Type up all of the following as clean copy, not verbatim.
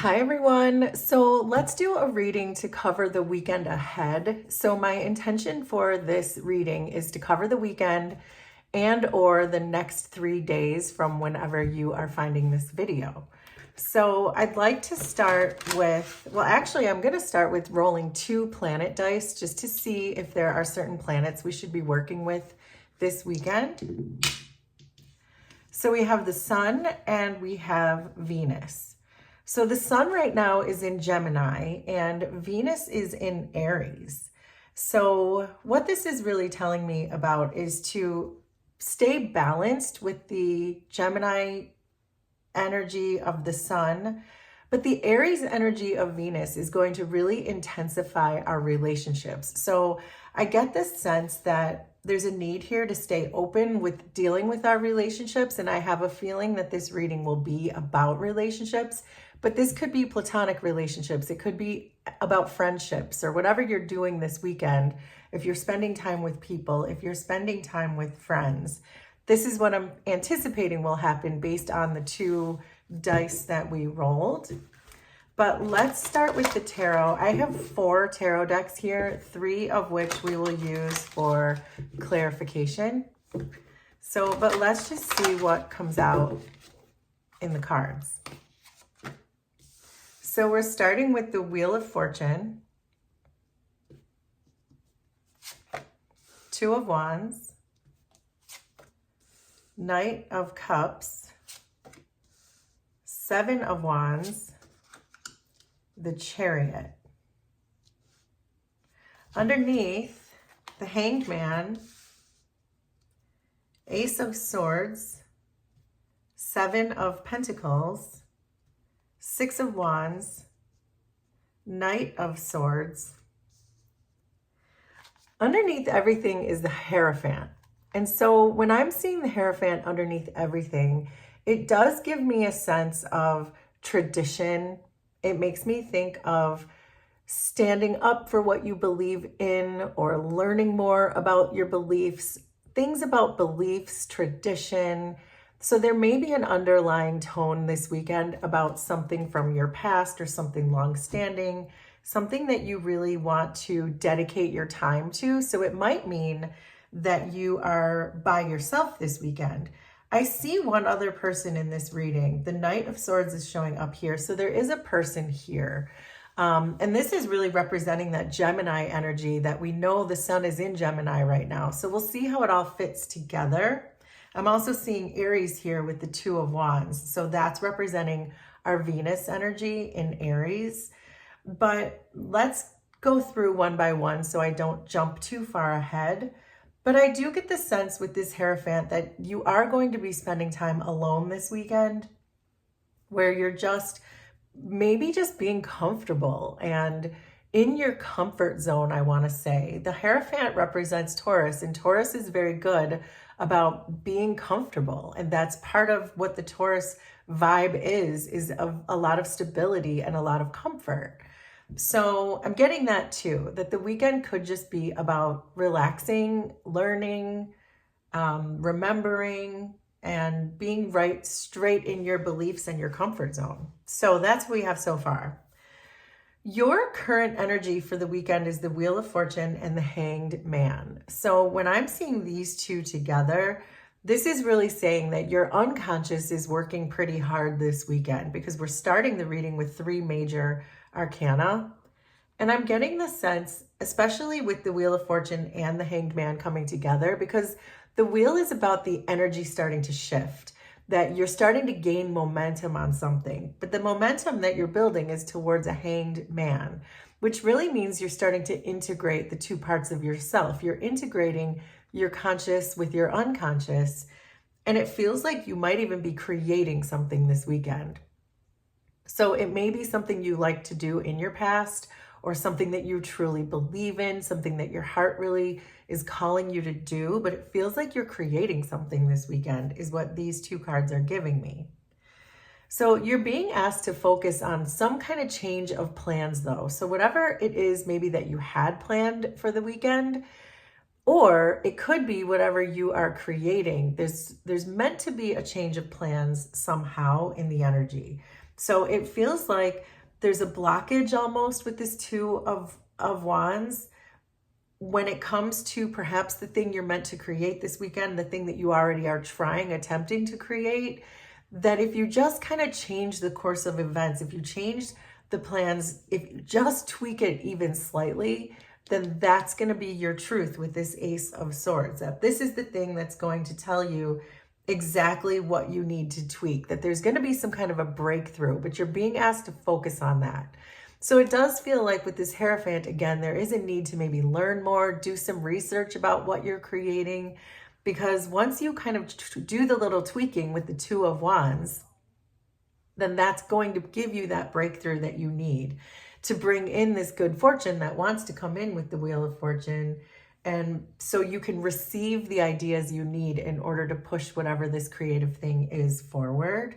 Hi everyone. So let's do a reading to cover the weekend ahead. So my intention for this reading is to cover the weekend and or the next 3 days from whenever you are finding this video. So I'd like to start with, well, actually I'm going to start with rolling 2 planet dice just to see if there are certain planets we should be working with this weekend. So we have the Sun and we have Venus. So the Sun right now is in Gemini and Venus is in Aries. So what this is really telling me about is to stay balanced with the Gemini energy of the Sun, but the Aries energy of Venus is going to really intensify our relationships. So I get this sense that there's a need here to stay open with dealing with our relationships. And I have a feeling that this reading will be about relationships, but this could be platonic relationships. It could be about friendships or whatever you're doing this weekend. If you're spending time with people, if you're spending time with friends, this is what I'm anticipating will happen based on the 2 dice that we rolled. But let's start with the tarot. I have 4 tarot decks here, 3 of which we will use for clarification. But let's just see what comes out in the cards. So we're starting with the Wheel of Fortune, 2 of Wands, Knight of Cups, 7 of Wands, the Chariot. Underneath, the Hanged Man, Ace of Swords, 7 of Pentacles, 6 of Wands, Knight of Swords. Underneath everything is the Hierophant. And so when I'm seeing the Hierophant underneath everything, it does give me a sense of tradition. It makes me think of standing up for what you believe in or learning more about your beliefs, things about beliefs, tradition. So there may be an underlying tone this weekend about something from your past or something long-standing, something that you really want to dedicate your time to. So it might mean that you are by yourself this weekend. I see one other person in this reading. The Knight of Swords is showing up here. So there is a person here. And this is really representing that Gemini energy that we know the Sun is in Gemini right now. So we'll see how it all fits together. I'm also seeing Aries here with the 2 of Wands. So that's representing our Venus energy in Aries. But let's go through one by one so I don't jump too far ahead. But I do get the sense with this Hierophant that you are going to be spending time alone this weekend where you're just maybe just being comfortable and in your comfort zone, I want to say. The Hierophant represents Taurus, and Taurus is very good about being comfortable. And that's part of what the Taurus vibe is a lot of stability and a lot of comfort. So I'm getting that too, that the weekend could just be about relaxing, learning, remembering, and being right straight in your beliefs and your comfort zone. So that's what we have so far. Your current energy for the weekend is the Wheel of Fortune and the Hanged Man. So when I'm seeing these 2 together, this is really saying that your unconscious is working pretty hard this weekend because we're starting the reading with 3 major arcana. And I'm getting the sense, especially with the Wheel of Fortune and the Hanged Man coming together, because the wheel is about the energy starting to shift, that you're starting to gain momentum on something. But the momentum that you're building is towards a hanged man, which really means you're starting to integrate the 2 parts of yourself. You're integrating your conscious with your unconscious. And it feels like you might even be creating something this weekend. So it may be something you like to do in your past, or something that you truly believe in, something that your heart really is calling you to do, but it feels like you're creating something this weekend is what these 2 cards are giving me. So you're being asked to focus on some kind of change of plans though. So whatever it is maybe that you had planned for the weekend, Or it could be whatever you are creating. There's meant to be a change of plans somehow in the energy. So it feels like there's a blockage almost with this two of wands when it comes to perhaps the thing you're meant to create this weekend, the thing that you already are attempting to create, that if you just kind of change the course of events, if you change the plans, if you just tweak it even slightly, then that's going to be your truth with this Ace of Swords. That this is the thing that's going to tell you exactly what you need to tweak, that there's going to be some kind of a breakthrough, but you're being asked to focus on that. So it does feel like with this Hierophant, again, there is a need to maybe learn more, do some research about what you're creating, because once you kind of do the little tweaking with the Two of Wands, then that's going to give you that breakthrough that you need to bring in this good fortune that wants to come in with the Wheel of Fortune. And so you can receive the ideas you need in order to push whatever this creative thing is forward.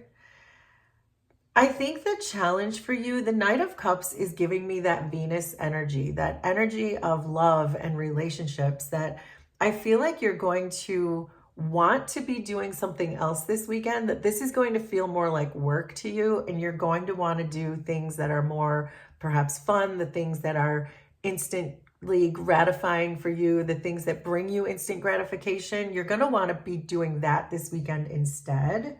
I think the challenge for you, the Knight of Cups, is giving me that Venus energy, that energy of love and relationships, that I feel like you're going to want to be doing something else this weekend, that this is going to feel more like work to you, and you're going to want to do things that are more perhaps fun, the things that are instantly gratifying for you, the things that bring you instant gratification. You're going to want to be doing that this weekend instead.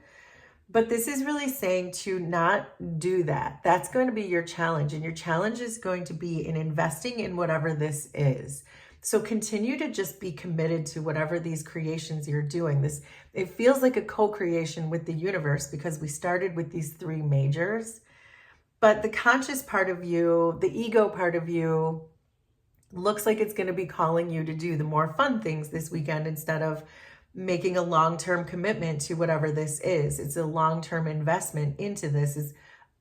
But this is really saying to not do that. That's going to be your challenge. And your challenge is going to be in investing in whatever this is. So continue to just be committed to whatever these creations you're doing. It feels like a co-creation with the universe because we started with these three majors. But the conscious part of you, the ego part of you, looks like it's going to be calling you to do the more fun things this weekend instead of making a long-term commitment to whatever this is. It's a long-term investment into this is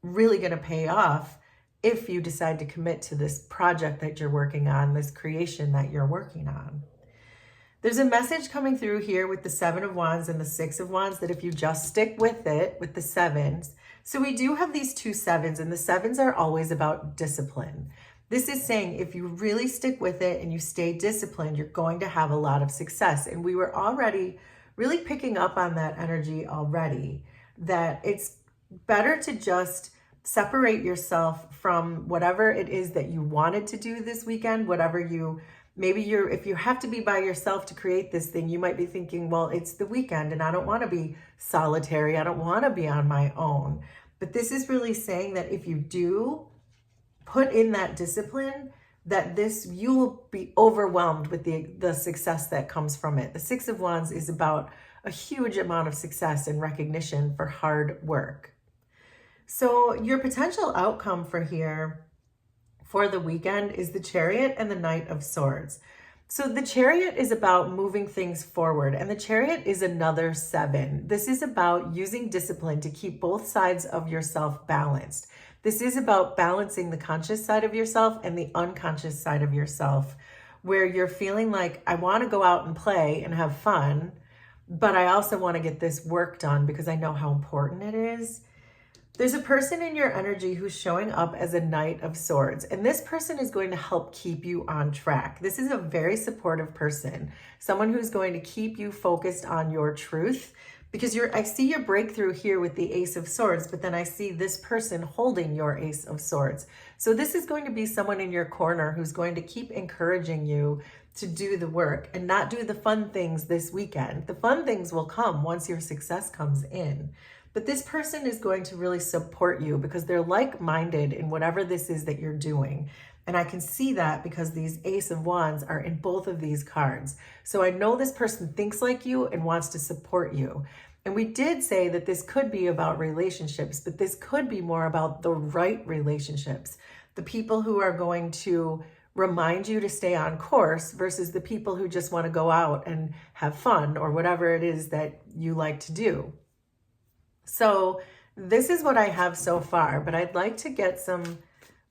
really going to pay off if you decide to commit to this project that you're working on, this creation that you're working on. There's a message coming through here with the Seven of Wands and the Six of Wands that if you just stick with it, with the sevens. So we do have these two sevens, and the sevens are always about discipline. This is saying if you really stick with it and you stay disciplined, you're going to have a lot of success. And we were already really picking up on that energy already, that it's better to just separate yourself from whatever it is that you wanted to do this weekend, if you have to be by yourself to create this thing, you might be thinking, well, it's the weekend and I don't want to be solitary. I don't want to be on my own. But this is really saying that if you do put in that discipline, that you will be overwhelmed with the success that comes from it. The Six of Wands is about a huge amount of success and recognition for hard work. So your potential outcome for the weekend is the Chariot and the Knight of Swords. So the Chariot is about moving things forward, and the Chariot is another seven. This is about using discipline to keep both sides of yourself balanced. This is about balancing the conscious side of yourself and the unconscious side of yourself, where you're feeling like, I want to go out and play and have fun, but I also want to get this work done because I know how important it is. There's a person in your energy who's showing up as a Knight of Swords, and this person is going to help keep you on track. This is a very supportive person, someone who's going to keep you focused on your truth, because I see your breakthrough here with the Ace of Swords, but then I see this person holding your Ace of Swords. So this is going to be someone in your corner who's going to keep encouraging you to do the work and not do the fun things this weekend. The fun things will come once your success comes in. But this person is going to really support you because they're like-minded in whatever this is that you're doing. And I can see that because these Ace of Wands are in both of these cards. So I know this person thinks like you and wants to support you. And we did say that this could be about relationships, but this could be more about the right relationships. The people who are going to remind you to stay on course versus the people who just want to go out and have fun or whatever it is that you like to do. So this is what I have so far, but I'd like to get some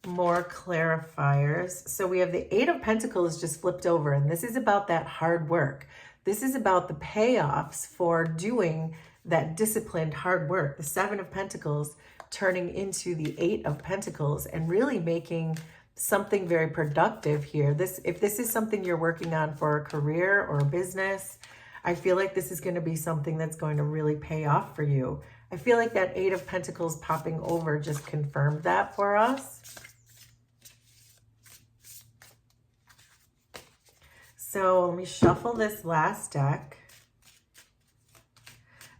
more clarifiers. So we have the Eight of Pentacles just flipped over, and this is about that hard work. This is about the payoffs for doing that disciplined hard work. The Seven of Pentacles turning into the Eight of Pentacles and really making something very productive here. If this is something you're working on for a career or a business, I feel like this is going to be something that's going to really pay off for you. I feel like that Eight of Pentacles popping over just confirmed that for us. So let me shuffle this last deck.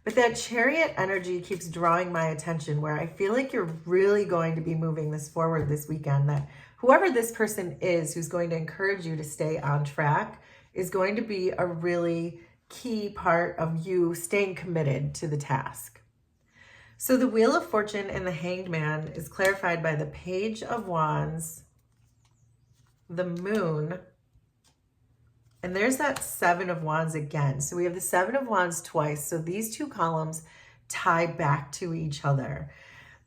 But that Chariot energy keeps drawing my attention, where I feel like you're really going to be moving this forward this weekend, that whoever this person is who's going to encourage you to stay on track is going to be a really key part of you staying committed to the task. So the Wheel of Fortune and the Hanged Man is clarified by the Page of Wands, the Moon, and there's that Seven of Wands again. So we have the Seven of Wands twice. So these two columns tie back to each other.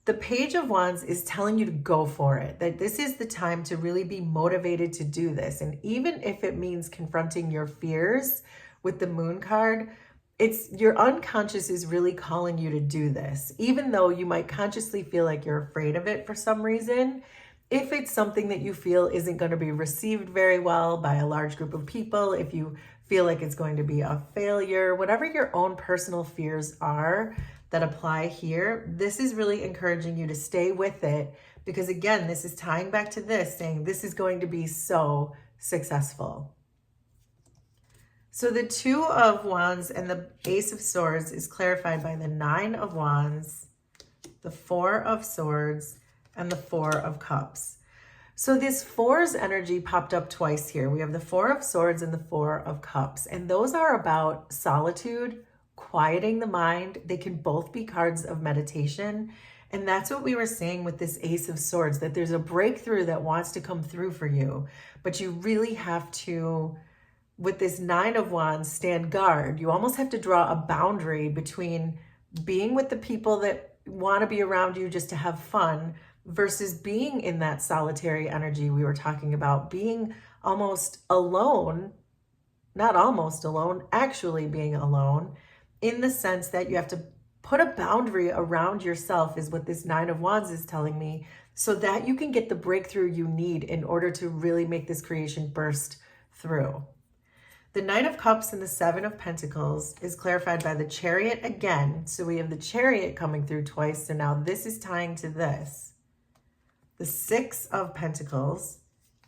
The Page of Wands is telling you to go for it, that this is the time to really be motivated to do this. And even if it means confronting your fears with the Moon card, it's your unconscious is really calling you to do this. Even though you might consciously feel like you're afraid of it for some reason, if it's something that you feel isn't going to be received very well by a large group of people, if you feel like it's going to be a failure, whatever your own personal fears are that apply here, this is really encouraging you to stay with it, because again, this is tying back to this, saying this is going to be so successful. So the Two of Wands and the Ace of Swords is clarified by the Nine of Wands, the Four of Swords, and the Four of Cups. So this Fours energy popped up twice here. We have the Four of Swords and the Four of Cups, and those are about solitude, quieting the mind. They can both be cards of meditation, and that's what we were saying with this Ace of Swords, that there's a breakthrough that wants to come through for you, but you really have to, with this Nine of Wands, stand guard. You almost have to draw a boundary between being with the people that want to be around you just to have fun versus being in that solitary energy we were talking about, being almost alone, not almost alone, actually being alone, in the sense that you have to put a boundary around yourself, is what this Nine of Wands is telling me, so that you can get the breakthrough you need in order to really make this creation burst through. The Knight of Cups and the Seven of Pentacles is clarified by the Chariot again. So we have the Chariot coming through twice. So now this is tying to this. The Six of Pentacles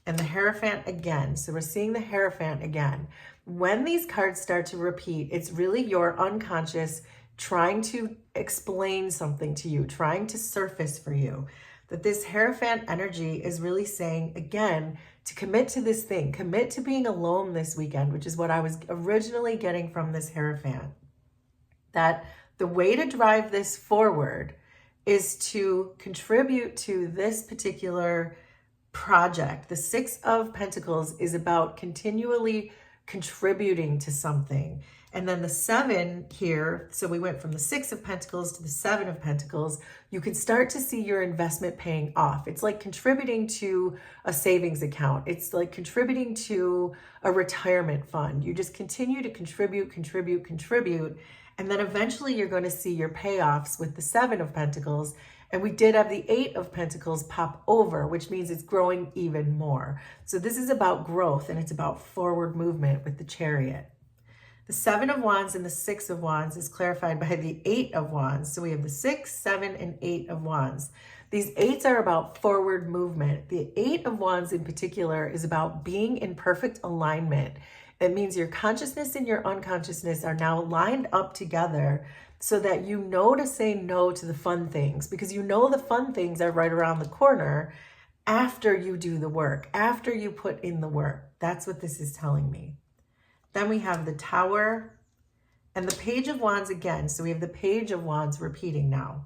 and the Hierophant again. So we're seeing the Hierophant again. When these cards start to repeat, it's really your unconscious trying to explain something to you, trying to surface for you. That this Hierophant energy is really saying, again, to commit to this thing, commit to being alone this weekend, which is what I was originally getting from this Hierophant. That the way to drive this forward is to contribute to this particular project. The Six of Pentacles is about continually contributing to something. And then the Seven here, so we went from the Six of Pentacles to the Seven of Pentacles, you can start to see your investment paying off. It's like contributing to a savings account. It's like contributing to a retirement fund. You just continue to contribute, and then eventually you're going to see your payoffs with the Seven of Pentacles. And we did have the Eight of Pentacles pop over, which means it's growing even more. So this is about growth, and it's about forward movement with the Chariot. The Seven of Wands and the Six of Wands is clarified by the Eight of Wands. So we have the 6, 7, and 8 of Wands. These eights are about forward movement. The Eight of Wands in particular is about being in perfect alignment. It means your consciousness and your unconsciousness are now lined up together so that you know to say no to the fun things, because you know the fun things are right around the corner after you do the work, after you put in the work. That's what this is telling me. Then we have the Tower and the Page of Wands again. So we have the Page of Wands repeating now.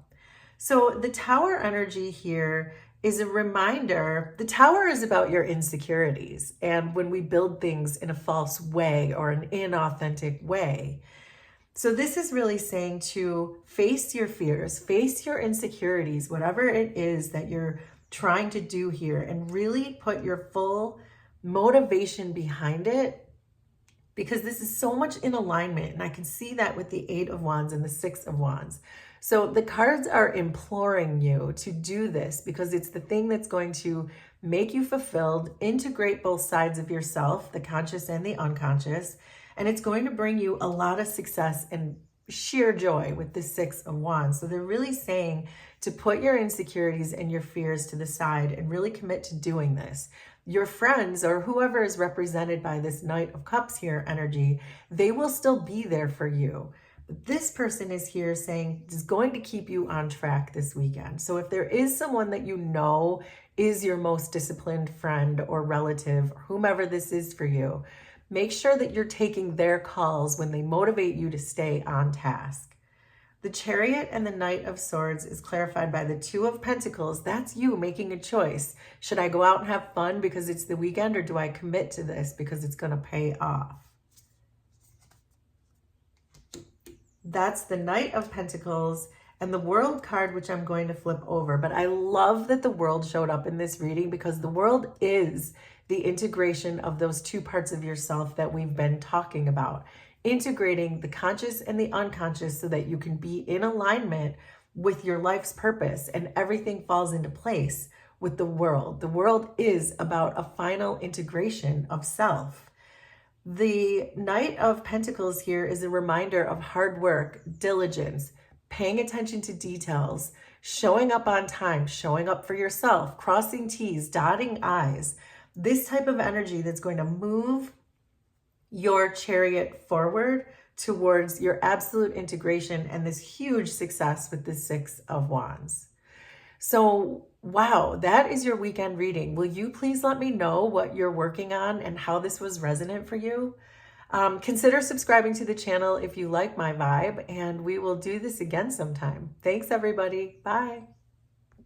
So the Tower energy here is a reminder. The Tower is about your insecurities, and when we build things in a false way or an inauthentic way. So this is really saying to face your fears, face your insecurities, whatever it is that you're trying to do here, and really put your full motivation behind it, because this is so much in alignment. And I can see that with the Eight of Wands and the Six of Wands. So the cards are imploring you to do this because it's the thing that's going to make you fulfilled, integrate both sides of yourself, the conscious and the unconscious, and it's going to bring you a lot of success and sheer joy with the Six of Wands. So they're really saying to put your insecurities and your fears to the side and really commit to doing this. Your friends or whoever is represented by this Knight of Cups here energy, they will still be there for you. But this person is here saying is going to keep you on track this weekend. So if there is someone that you know is your most disciplined friend or relative, or whomever this is for you, make sure that you're taking their calls when they motivate you to stay on task. The Chariot and the Knight of Swords is clarified by the Two of Pentacles. That's you making a choice. Should I go out and have fun because it's the weekend, or do I commit to this because it's going to pay off? That's the Knight of Pentacles and the World card, which I'm going to flip over. But I love that the World showed up in this reading because the World is the integration of those two parts of yourself that we've been talking about. Integrating the conscious and the unconscious so that you can be in alignment with your life's purpose and everything falls into place with the World. The World is about a final integration of self. The Knight of Pentacles here is a reminder of hard work, diligence, paying attention to details, showing up on time, showing up for yourself, crossing T's, dotting I's. This type of energy that's going to move your chariot forward towards your absolute integration and this huge success with the Six of Wands. So, wow, that is your weekend reading. Will you please let me know what you're working on and how this was resonant for you? Consider subscribing to the channel if you like my vibe, and we will do this again sometime. Thanks, everybody. Bye.